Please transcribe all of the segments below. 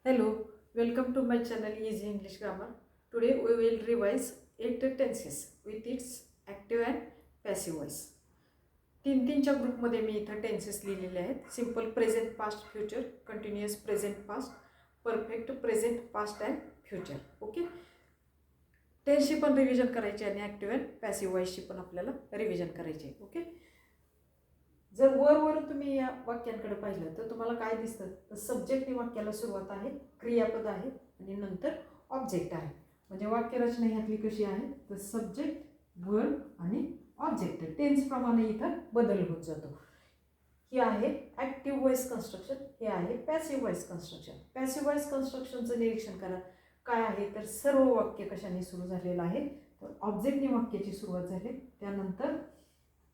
Hello, welcome to my channel Easy English Grammar. Today we will revise 8 tenses with its active and passive voice. तीनच्या ग्रुपमध्ये मी इथं tenses लिहिलेले आहेत. Simple present past future, continuous present past, perfect present past and future. Okay, टेन्सची पण revision करायची आणि active and passive वॉइसची पण आपल्याला रिव्हिजन करायची. ओके, जर वर तुम्ही या वाक्यांकडे पाहिलं तर तुम्हाला काय दिसतं, तर सब्जेक्ट वाक्याला सुरुवात आहे, क्रियापद आहे आणि नंतर ऑब्जेक्ट आहे. म्हणजे वाक्यरचना ह्यातली कशी आहे, तर सब्जेक्ट, वर्ब आणि ऑब्जेक्ट टेन्सप्रमाणे इथं बदल होत जातो. ही आहे ॲक्टिव्ह वॉइस कन्स्ट्रक्शन, हे आहे passive voice construction. Passive voice कन्स्ट्रक्शनचं निरीक्षण करा. काय आहे, तर सर्व वाक्य कशाने सुरू झालेलं आहे, तर ऑब्जेक्टने वाक्याची सुरुवात झाली, त्यानंतर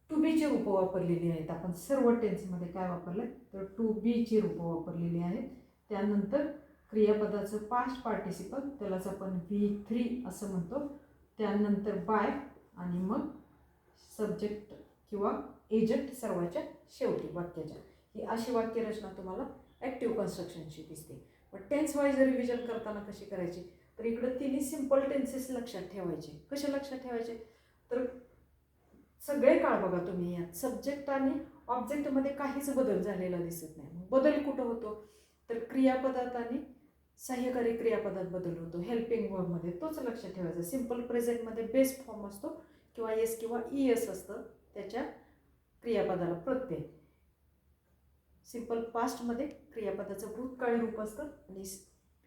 टू बीची रूपं वापरलेली आहेत. आपण सर्व टेन्समध्ये काय वापरलं, तर टू बीची रूपं वापरलेली आहेत. त्यानंतर क्रियापदाचं पास्ट पार्टिसिपल, त्यालाच आपण V3 असं म्हणतो. त्यानंतर बाय आणि मग सब्जेक्ट किंवा एजंट सर्वाच्या शेवटी वाक्याच्या. ही अशी वाक्यरचना तुम्हाला ॲक्टिव्ह कन्स्ट्रक्शनची दिसते. पण टेन्स वाईज रिव्हिजन करताना कशी करायची, तर इकडं तिन्ही सिम्पल टेन्सेस लक्षात ठेवायचे. कसे लक्षात ठेवायचे, तर सगळे काळ बघा तुम्ही यात सब्जेक्ट आणि ऑब्जेक्टमध्ये काहीच बदल झालेला दिसत नाही. बदल कुठं होतो, तर क्रियापदात आणि सहाय्यकारी क्रियापदात बदल होतो. हेल्पिंग वर्बमध्ये तोच लक्षात ठेवायचा. सिम्पल प्रेझेंटमध्ये बेस फॉर्म असतो किंवा एस किंवा ईएस असतं त्याच्या क्रियापदाला प्रत्यय. सिम्पल पास्टमध्ये क्रियापदाचं भूतकाळी रूप असतं आणि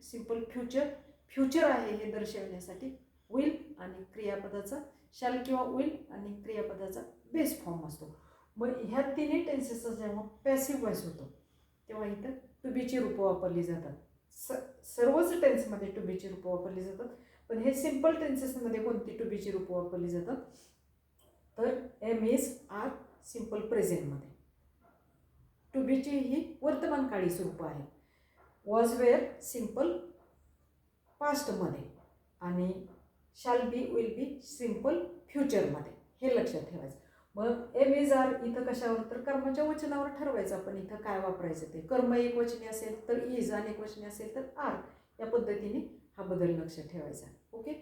सिम्पल फ्युचर आहे हे दर्शवण्यासाठी विल आणि क्रियापदाचा शॅल किंवा विल आणि क्रियापदाचा बेस फॉर्म असतो. मग ह्या तिन्ही टेन्सेसचा जेव्हा पॅसिव्ह वॉइस होतो तेव्हा इथं टू बीची रूपं वापरली जातात. सर्वच टेन्समध्ये टू बीची रूपं वापरली जातात. पण हे सिम्पल टेन्सेसमध्ये कोणती टू बीची रूपं वापरली जातात, तर एम इज आर सिम्पल प्रेझेंटमध्ये. टू बीची ही वर्तमानकाळी स्वरूपं आहेत. वॉज वेअर सिम्पल पास्टमध्ये आणि shall be will be simple फ्युचरमध्ये. हे लक्षात ठेवायचं. मग एम इज आर इथं कशावर, तर कर्माच्या वचनावर ठरवायचं आपण इथं काय वापरायचं ते. कर्म एकवचनी असेल तर इज आणि एकवचनी असेल तर आर. या पद्धतीने हा बदल लक्षात ठेवायचा. ओके,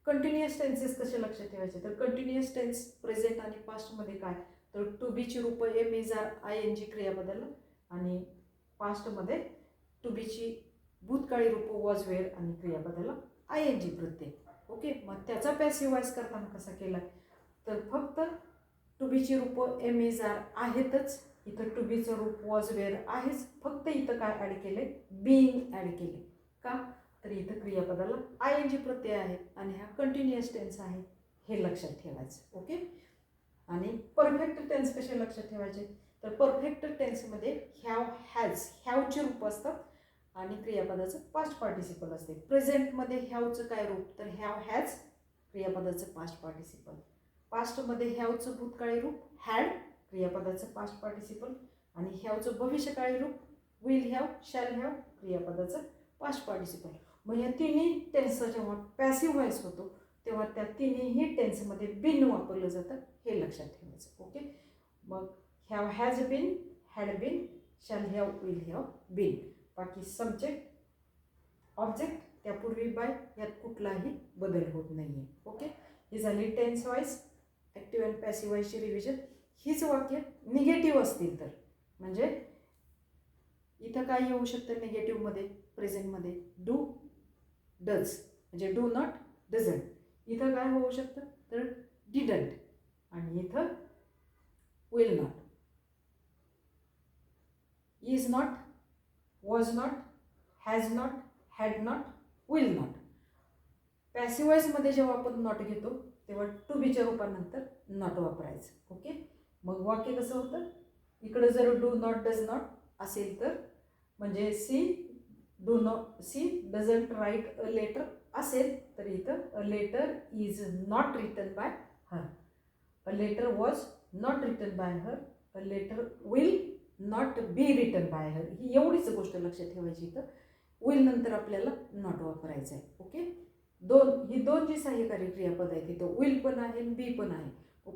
कंटिन्युअस टेन्सेस कसे लक्षात ठेवायचे, तर कंटिन्युअस टेन्स प्रेझेंट आणि पास्टमध्ये काय, तर टू बीची रूपं am is are I N G क्रियापदाला आणि पास्टमध्ये टू बीची भूतकाळी रूपं वॉज वेअर आणि क्रियापदाला I N G Pratyaya. Okay, मग त्याचा पॅसिव्ह वॉइस करताना कसा केला, तर फक्त टू बीची रूपं एम इज आर आहेतच, इथं टू बीचं रूप वॉज वेअर आहेच, फक्त इथं काय ॲड केले, बीइंग ॲड केले. का, तर इथं क्रियापदाला आय एन जी प्रत्यय आहे आणि हा कंटिन्युअस टेन्स आहे. हे लक्षात ठेवायचं. ओके, आणि परफेक्ट टेन्स कसे लक्षात ठेवायचे, तर परफेक्ट टेन्समध्ये हॅव हॅज हॅवची रूप असतात आणि क्रियापदाचं पास्ट पार्टिसिपल असते. प्रेझेंटमध्ये हॅवचं काय रूप, तर हॅव हॅज क्रियापदाचं पास्ट पार्टिसिपल. पास्टमध्ये हॅवचं भूतकाळी रूप हॅड क्रियापदाचं पास्ट पार्टिसिपल आणि हॅवचं भविष्यकाळी रूप विल हॅव शॅल हॅव क्रियापदाचं पास्ट पार्टिसिपल. मग या तिन्ही टेन्सचा जेव्हा पॅसिव्ह व्हॉइस होतो तेव्हा त्या तिन्हीही टेन्समध्ये बिन वापरलं जातं. हे लक्षात ठेवायचं. ओके, मग have has been, had been, shall have, will have been. बाकी सब्जेक्ट, ऑब्जेक्ट, त्यापूर्वी बाय, यात कुठलाही बदल होत नाही आहे. ओके, ही झाली tense wise active and passive वाईजची रिव्हिजन. हीच वाक्य निगेटिव्ह असतील तर, म्हणजे इथं काय येऊ शकतं निगेटिव्हमध्ये, प्रेझेंटमध्ये डू डज, म्हणजे डू नॉट डझंट. इथं काय होऊ शकतं, तर डिडंट आणि इथं will not, is not, was not, has not, had not, will not. Passive वॉइसमध्ये जेव्हा आपण नॉट घेतो तेव्हा टू बीच्या रूपानंतर नॉट वापरायचं. ओके, मग वाक्य कसं होतं, इकडं जर डू नॉट डज नॉट असेल तर, म्हणजे she doesn't write a letter असेल तर इथं a letter is not written by her, a letter was not written by her, a letter will not be written by her. ही एवढीच गोष्ट लक्षात ठेवायची. इथं विल नंतर आपल्याला नॉट वापरायचं आहे. ओके, ही दोन जी सहाय्यकारी क्रियापद आहेत तिथं विल पण आहे बी पण आहे.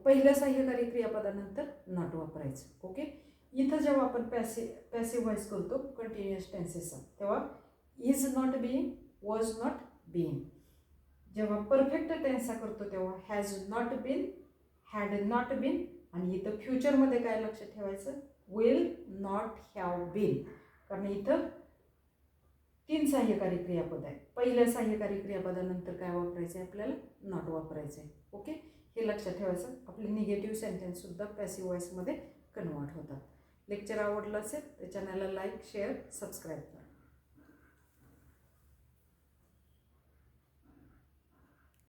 पहिल्या सहाय्यकारी क्रियापदानंतर नॉट वापरायचं. ओके, इथं जेव्हा आपण पॅसिव्ह व्हॉइस करतो कंटिन्युअस टेन्सेसचा तेव्हा is not being, was not being. जेव्हा परफेक्ट टेन्सचा करतो तेव्हा has not been, had not been, आणि इथं फ्युचरमध्ये काय लक्षात ठेवायचं, विल नॉट हॅव बीन. कारण इथं 3 सहाय्यकारी क्रियापद आहे. पहिल्या सहाय्यकारी क्रियापदानंतर काय वापरायचं आहे आपल्याला, नॉट वापरायचं आहे. ओके, हे लक्षात ठेवायचं. आपले निगेटिव्ह सेंटेन्ससुद्धा पॅसिव्ह वॉइसमध्ये कन्वर्ट होतात. लेक्चर आवडलं असेल तर चॅनलला लाईक, शेअर, सबस्क्राईब करा.